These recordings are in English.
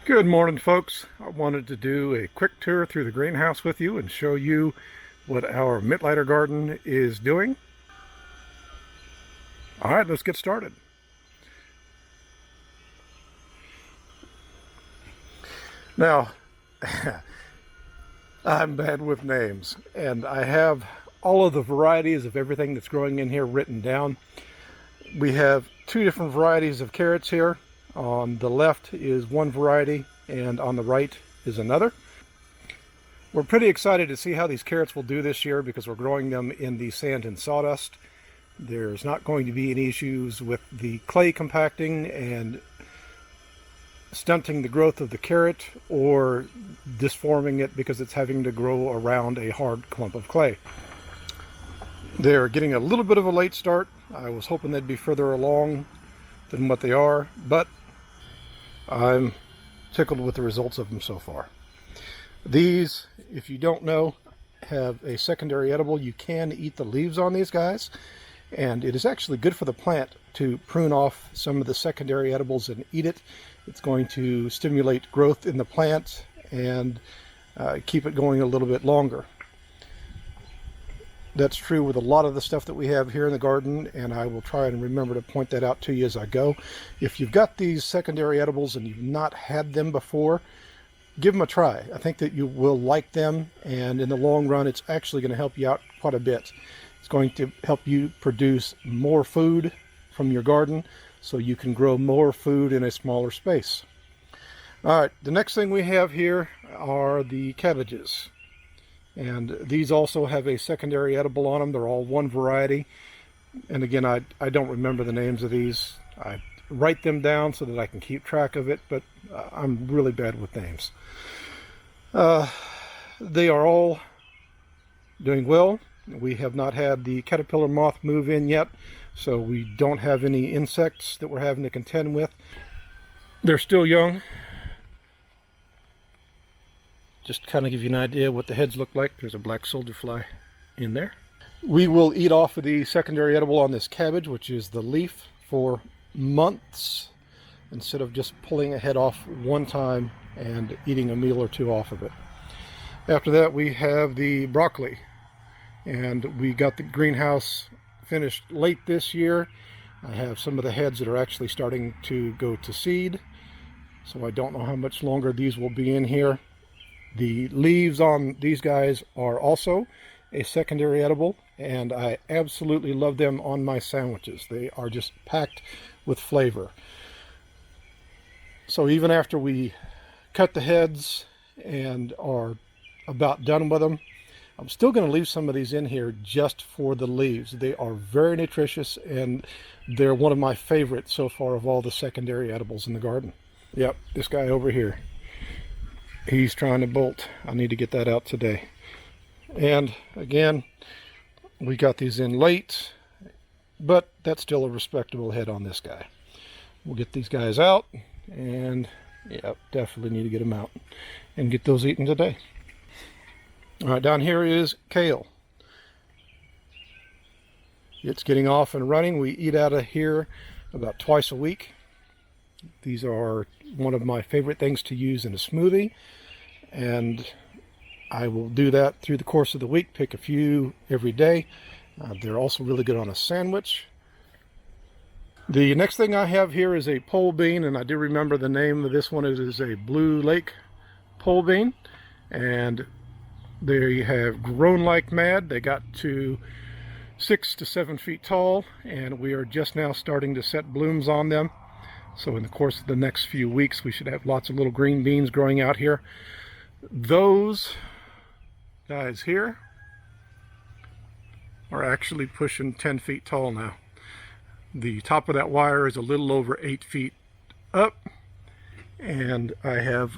Good morning, folks. I wanted to do a quick tour through the greenhouse with you and show you what our Mittleider garden is doing. All right, let's get started. Now, I'm bad with names, and I have all of the varieties of everything that's growing in here written down. We have two different varieties of carrots here. On the left is one variety, and on the right is another. We're pretty excited to see how these carrots will do this year because we're growing them in the sand and sawdust. There's not going to be any issues with the clay compacting and stunting the growth of the carrot or disforming it because it's having to grow around a hard clump of clay. They're getting a little bit of a late start. I was hoping they'd be further along than what they are, but I'm tickled with the results of them so far. These, if you don't know, have a secondary edible. You can eat the leaves on these guys, and it is actually good for the plant to prune off some of the secondary edibles and eat it. It's going to stimulate growth in the plant and keep it going a little bit longer. That's true with a lot of the stuff that we have here in the garden, and I will try and remember to point that out to you as I go. If you've got these secondary edibles and you've not had them before, give them a try. I think that you will like them, and in the long run, it's actually going to help you out quite a bit. It's going to help you produce more food from your garden so you can grow more food in a smaller space. All right, the next thing we have here are the cabbages. And these also have a secondary edible on them. They're all one variety. And again, I don't remember the names of these. I write them down so that I can keep track of it, but I'm really bad with names. They are all doing well. We have not had the caterpillar moth move in yet, so we don't have any insects that we're having to contend with. They're still young. Just kind of give you an idea what the heads look like. There's a black soldier fly in there. We will eat off of the secondary edible on this cabbage, which is the leaf, for months instead of just pulling a head off one time and eating a meal or two off of it. After that, we have the broccoli, and we got the greenhouse finished late this year. I have some of the heads that are actually starting to go to seed, so I don't know how much longer these will be in here. The leaves on these guys are also a secondary edible, and I absolutely love them on my sandwiches. They are just packed with flavor. So even after we cut the heads and are about done with them, I'm still going to leave some of these in here just for the leaves. They are very nutritious, and they're one of my favorites so far of all the secondary edibles in the garden. Yep, this guy over here. He's trying to bolt. I need to get that out today. And again, we got these in late, but that's still a respectable head on this guy. We'll get these guys out, and yeah, definitely need to get them out and get those eaten today. All right, down here is kale. It's getting off and running. We eat out of here about twice a week. These are one of my favorite things to use in a smoothie, and I will do that through the course of the week, pick a few every day. They're also really good on a sandwich. The next thing I have here is a pole bean, and I do remember the name of this one. It is a Blue Lake pole bean, and they have grown like mad. They got to 6 to 7 feet tall, and we are just now starting to set blooms on them. So in the course of the next few weeks, we should have lots of little green beans growing out here. Those guys here are actually pushing 10 feet tall now. The top of that wire is a little over 8 feet up, and I have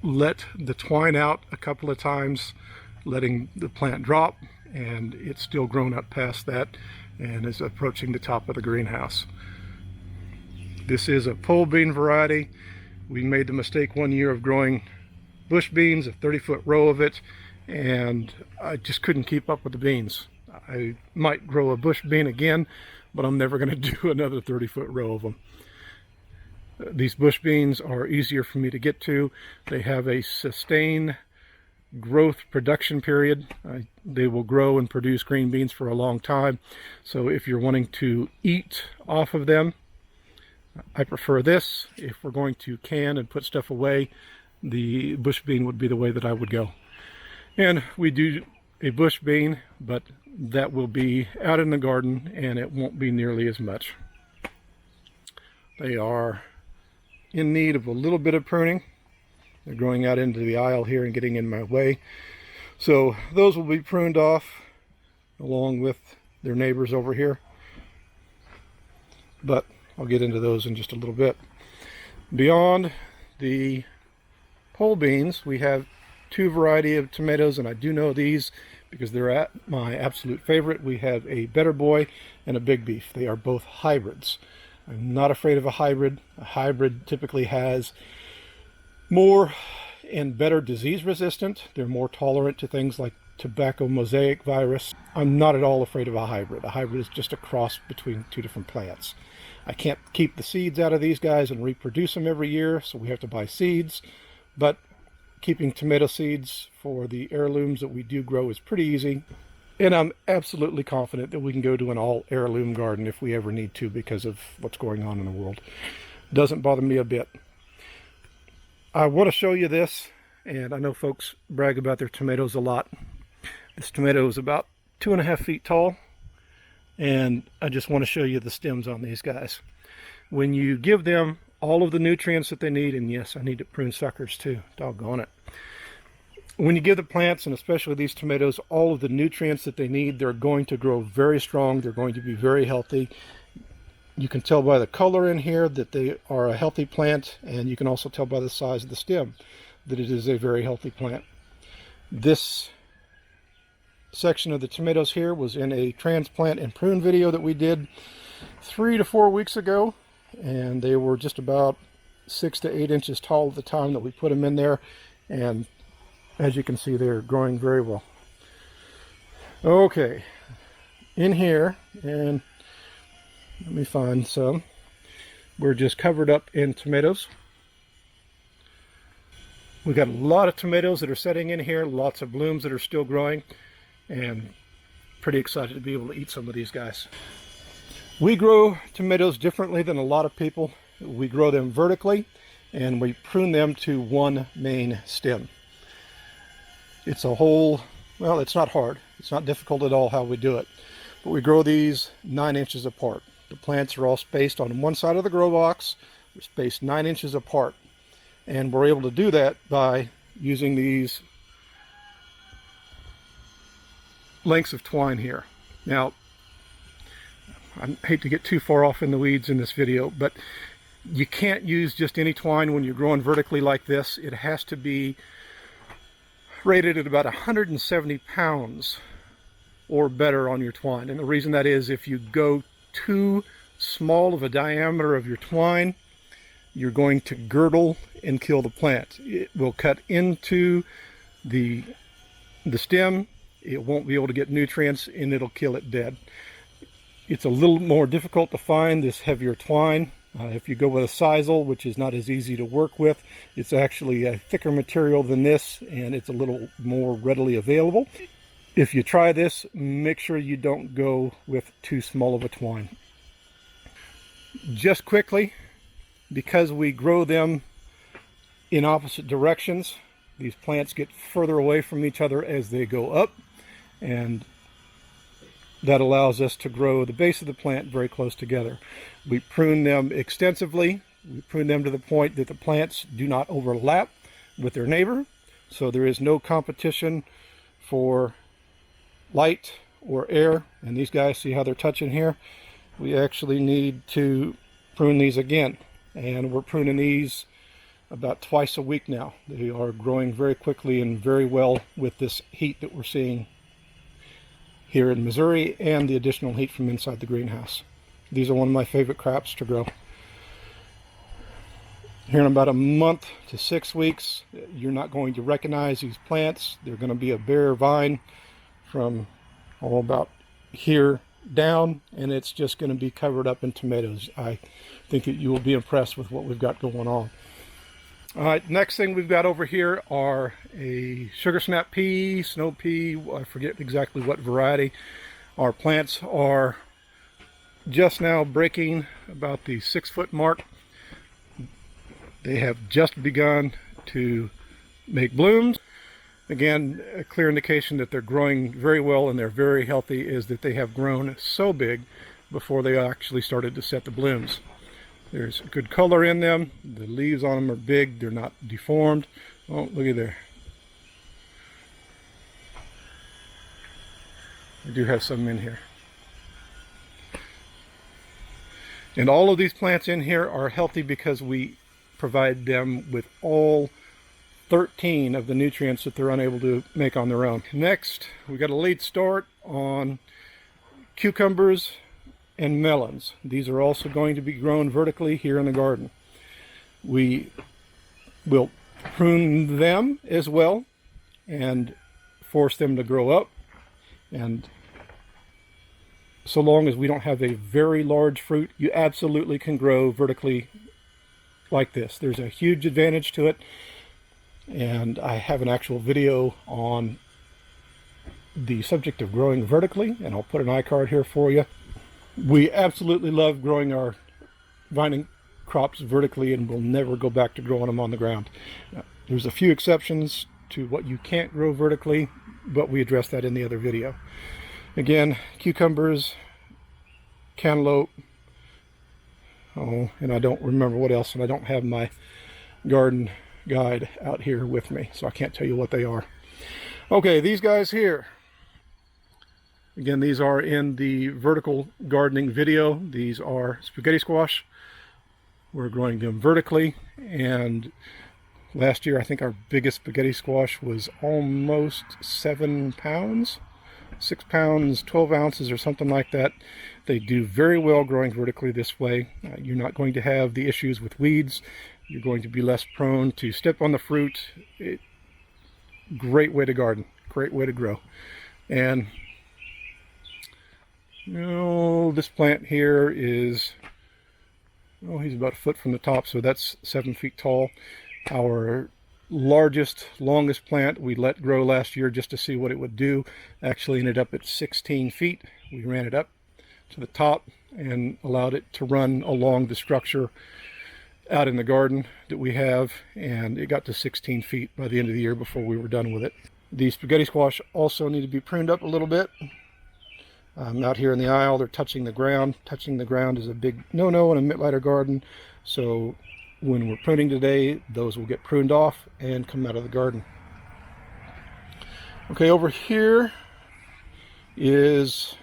let the twine out a couple of times, letting the plant drop, and it's still grown up past that and is approaching the top of the greenhouse. This is a pole bean variety. We made the mistake one year of growing bush beans, a 30-foot row of it, and I just couldn't keep up with the beans. I might grow a bush bean again, but I'm never going to do another 30-foot row of them. These bush beans are easier for me to get to. They have a sustained growth production period. They will grow and produce green beans for a long time. So if you're wanting to eat off of them, I prefer this. If we're going to can and put stuff away, the bush bean would be the way that I would go. And we do a bush bean, but that will be out in the garden and it won't be nearly as much. They are in need of a little bit of pruning. They're growing out into the aisle here and getting in my way. So those will be pruned off along with their neighbors over here. But I'll get into those in just a little bit. Beyond the pole beans, we have two varieties of tomatoes, and I do know these because they're my absolute favorite. We have a Better Boy and a Big Beef. They are both hybrids. I'm not afraid of a hybrid. A hybrid typically has more and better disease resistant. They're more tolerant to things like tobacco mosaic virus. I'm not at all afraid of a hybrid. A hybrid is just a cross between two different plants. I can't keep the seeds out of these guys and reproduce them every year, so we have to buy seeds. But keeping tomato seeds for the heirlooms that we do grow is pretty easy. And I'm absolutely confident that we can go to an all heirloom garden if we ever need to because of what's going on in the world. Doesn't bother me a bit. I want to show you this, and I know folks brag about their tomatoes a lot. This tomato is about 2.5 feet tall, and I just want to show you the stems on these guys. When you give them all of the nutrients that they need, and yes, I need to prune suckers too, doggone it. When you give the plants, and especially these tomatoes, all of the nutrients that they need, they're going to grow very strong. They're going to be very healthy. You can tell by the color in here that they are a healthy plant, and you can also tell by the size of the stem that it is a very healthy plant. This section of the tomatoes here was in a transplant and prune video that we did 3 to 4 weeks ago, and they were just about 6 to 8 inches tall at the time that we put them in there, and as you can see, they're growing very well. Okay, in here, and let me find some. We're just covered up in tomatoes. We've got a lot of tomatoes that are setting in here, lots of blooms that are still growing, and pretty excited to be able to eat some of these guys. We grow tomatoes differently than a lot of people. We grow them vertically, and we prune them to one main stem. It's a whole, well, it's not hard. It's not difficult at all how we do it. But we grow these 9 inches apart. The plants are all spaced on one side of the grow box. We're spaced 9 inches apart. And we're able to do that by using these lengths of twine here. Now, I hate to get too far off in the weeds in this video, but you can't use just any twine when you're growing vertically like this. It has to be rated at about 170 pounds or better on your twine. And the reason that is, if you go too small of a diameter of your twine, you're going to girdle and kill the plant. It will cut into the stem, it won't be able to get nutrients, and it'll kill it dead. It's a little more difficult to find this heavier twine. If you go with a sisal, which is not as easy to work with, it's actually a thicker material than this, and it's a little more readily available. If you try this, make sure you don't go with too small of a twine. Just quickly, because we grow them in opposite directions, these plants get further away from each other as they go up, and that allows us to grow the base of the plant very close together. We prune them extensively. We prune them to the point that the plants do not overlap with their neighbor, so there is no competition for light or air. And these guys, see how they're touching here? We actually need to prune these again, and we're pruning these about twice a week now. They are growing very quickly and very well with this heat that we're seeing here in Missouri and the additional heat from inside the greenhouse. These are one of my favorite crops to grow. Here in about a month to 6 weeks, you're not going to recognize these plants. They're going to be a bare vine from about here down, and it's just going to be covered up in tomatoes. I think that you will be impressed with what we've got going on. All right, next thing we've got over here are a sugar snap pea, snow pea, I forget exactly what variety. Our plants are just now breaking about the 6-foot mark. They have just begun to make blooms. Again, a clear indication that they're growing very well and they're very healthy is that they have grown so big before they actually started to set the blooms. There's good color in them. The leaves on them are big. They're not deformed. Oh, look at there. I do have some in here. And all of these plants in here are healthy because we provide them with all 13 of the nutrients that they're unable to make on their own. Next, we got a late start on cucumbers and melons. These are also going to be grown vertically here in the garden. We will prune them as well and force them to grow up. And so long as we don't have a very large fruit, you absolutely can grow vertically like this. There's a huge advantage to it, and I have an actual video on the subject of growing vertically, and I'll put an iCard here for you. We absolutely love growing our vining crops vertically, and we'll never go back to growing them on the ground. There's a few exceptions to what you can't grow vertically, but we addressed that in the other video. Again, cucumbers, cantaloupe, oh, and I don't remember what else, and I don't have my garden guide out here with me, so I can't tell you what they are. Okay, these guys here. Again, these are in the vertical gardening video. These are spaghetti squash. We're growing them vertically, and last year I think our biggest spaghetti squash was almost 7 pounds, 6 pounds, 12 ounces or something like that. They do very well growing vertically this way. You're not going to have the issues with weeds. You're going to be less prone to step on the fruit. Great way to garden, great way to grow. And you know, this plant here is, oh, he's about a foot from the top, so that's 7 feet tall. Our largest, longest plant we let grow last year just to see what it would do actually ended up at 16 feet. We ran it up to the top and allowed it to run along the structure out in the garden that we have, and it got to 16 feet by the end of the year before we were done with it. The spaghetti squash also need to be pruned up a little bit. Out here in the aisle, they're touching the ground. Touching the ground is a big no-no in a Mittleider garden, so when we're pruning today, those will get pruned off and come out of the garden. Okay, over here is,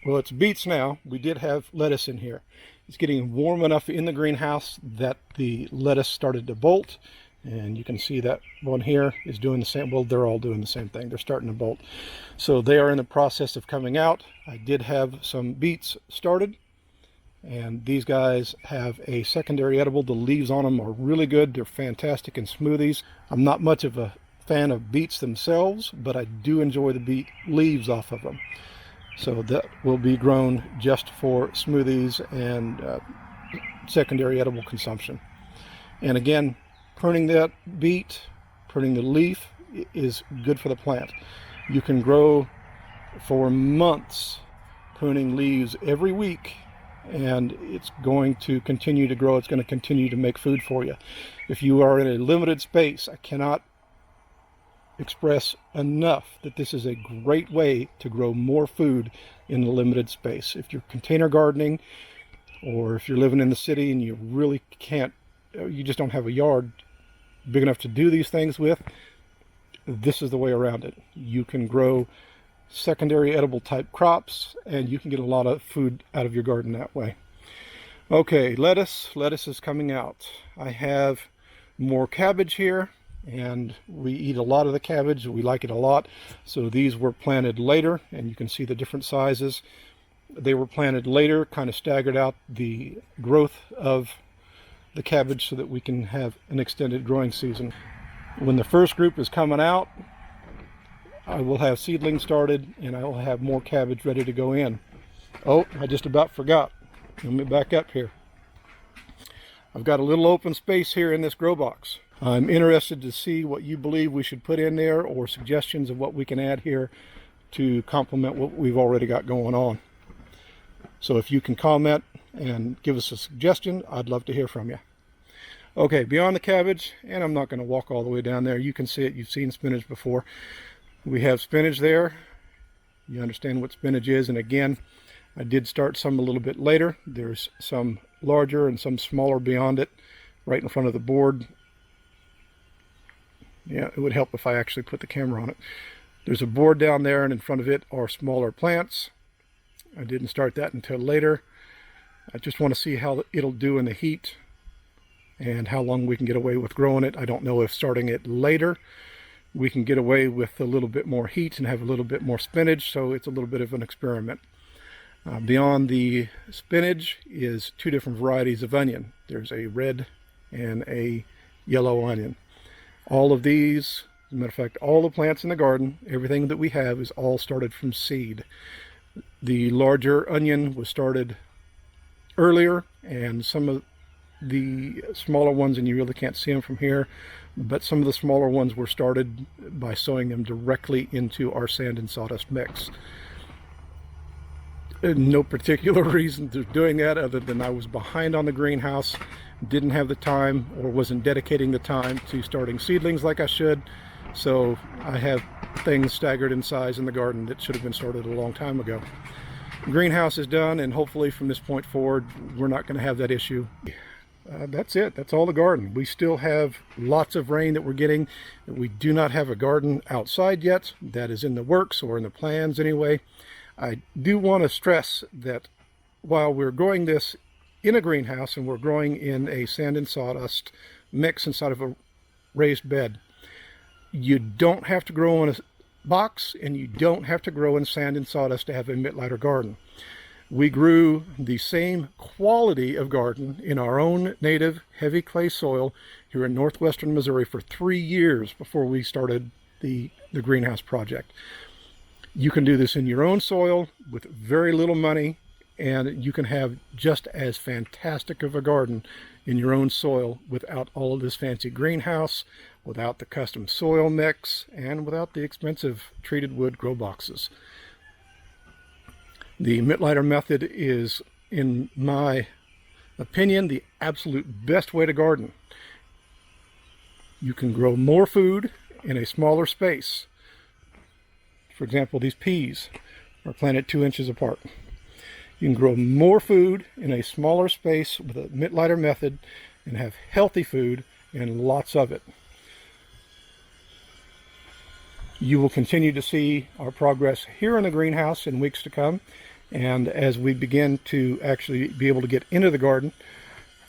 well, it's beets now. We did have lettuce in here. It's getting warm enough in the greenhouse that the lettuce started to bolt, and you can see that one here is doing the same. Well, they're all doing the same thing. They're starting to bolt. So they are in the process of coming out. I did have some beets started, and these guys have a secondary edible. The leaves on them are really good. They're fantastic in smoothies. I'm not much of a fan of beets themselves, but I do enjoy the beet leaves off of them. So that will be grown just for smoothies and secondary edible consumption. And again, pruning that beet, pruning the leaf is good for the plant. You can grow for months pruning leaves every week, and it's going to continue to grow. It's going to continue to make food for you. If you are in a limited space, I cannot express enough that this is a great way to grow more food in a limited space. If you're container gardening, or if you're living in the city and you really can't, you just don't have a yard big enough to do these things with, this is the way around it. You can grow secondary edible type crops, and you can get a lot of food out of your garden that way. Okay, lettuce is coming out. I have more cabbage here, and we eat a lot of the cabbage. We like it a lot. So these were planted later, and you can see the different sizes. They were planted later, kind of staggered out the growth of the cabbage so that we can have an extended growing season. When the first group is coming out, I will have seedlings started, and I will have more cabbage ready to go in. Oh, I just about forgot. Let me back up here. I've got a little open space here in this grow box. I'm interested to see what you believe we should put in there, or suggestions of what we can add here to complement what we've already got going on. So if you can comment and give us a suggestion, I'd love to hear from you. Okay, beyond the cabbage, and I'm not going to walk all the way down there. You can see it. You've seen spinach before. We have spinach there. You understand what spinach is. And again, I did start some a little bit later. There's some larger and some smaller beyond it, right in front of the board. Yeah, it would help if I actually put the camera on it. There's a board down there, and in front of it are smaller plants. I didn't start that until later. I just want to see how it'll do in the heat and how long we can get away with growing it. I don't know if starting it later we can get away with a little bit more heat and have a little bit more spinach, so it's a little bit of an experiment. Beyond the spinach is two different varieties of onion. There's a red and a yellow onion. All of these, as a matter of fact, all the plants in the garden, everything that we have is all started from seed. The larger onion was started earlier, and some of the smaller ones, and you really can't see them from here, but some of the smaller ones were started by sowing them directly into our sand and sawdust mix. No particular reason to doing that other than I was behind on the greenhouse, didn't have the time, or wasn't dedicating the time to starting seedlings like I should. So I have things staggered in size in the garden that should have been started a long time ago. The greenhouse is done, and hopefully from this point forward we're not going to have that issue. That's it. That's all the garden. We still have lots of rain that we're getting. We do not have a garden outside yet. That is in the works, or in the plans anyway. I do want to stress that while we're growing this in a greenhouse and we're growing in a sand and sawdust mix inside of a raised bed, you don't have to grow in a box, and you don't have to grow in sand and sawdust to have a Mittleider garden. We grew the same quality of garden in our own native heavy clay soil here in northwestern Missouri for 3 years before we started the greenhouse project. You can do this in your own soil with very little money, and you can have just as fantastic of a garden in your own soil without all of this fancy greenhouse, without the custom soil mix, and without the expensive treated wood grow boxes. The Mittleider method is, in my opinion, the absolute best way to garden. You can grow more food in a smaller space. For example, these peas are planted 2 inches apart. You can grow more food in a smaller space with a Mittleider method and have healthy food and lots of it. You will continue to see our progress here in the greenhouse in weeks to come, and as we begin to actually be able to get into the garden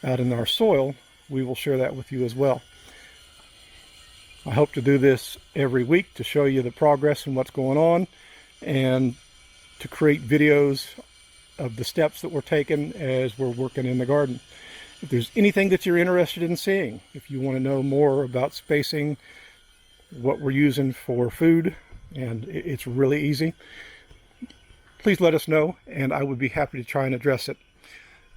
out in our soil, we will share that with you as well. I hope to do this every week to show you the progress and what's going on, and to create videos of the steps that we're taking as we're working in the garden. If there's anything that you're interested in seeing, if you want to know more about spacing, what we're using for food, and it's really easy, please let us know, and I would be happy to try and address it.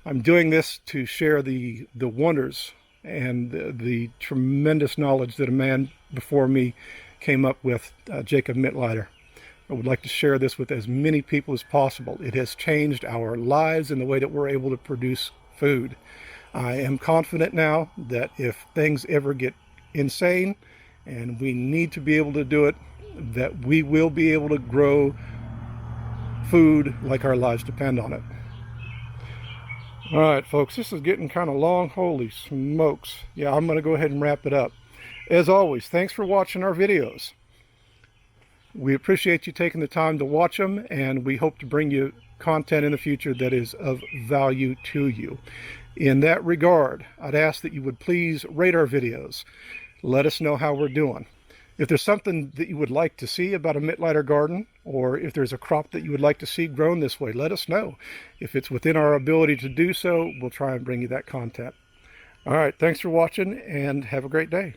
I'm doing this to share the wonders and the tremendous knowledge that a man before me came up with, Jacob Mittleider. I would like to share this with as many people as possible. It has changed our lives in the way that we're able to produce food. I am confident now that if things ever get insane and we need to be able to do it, that we will be able to grow food like our lives depend on it. All right, folks, this is getting kind of long. Holy smokes. Yeah, I'm going to go ahead and wrap it up. As always, thanks for watching our videos. We appreciate you taking the time to watch them, and we hope to bring you content in the future that is of value to you. In that regard, I'd ask that you would please rate our videos. Let us know how we're doing. If there's something that you would like to see about a Mittleider garden, or if there's a crop that you would like to see grown this way, let us know. If it's within our ability to do so, we'll try and bring you that content. All right, thanks for watching, and have a great day.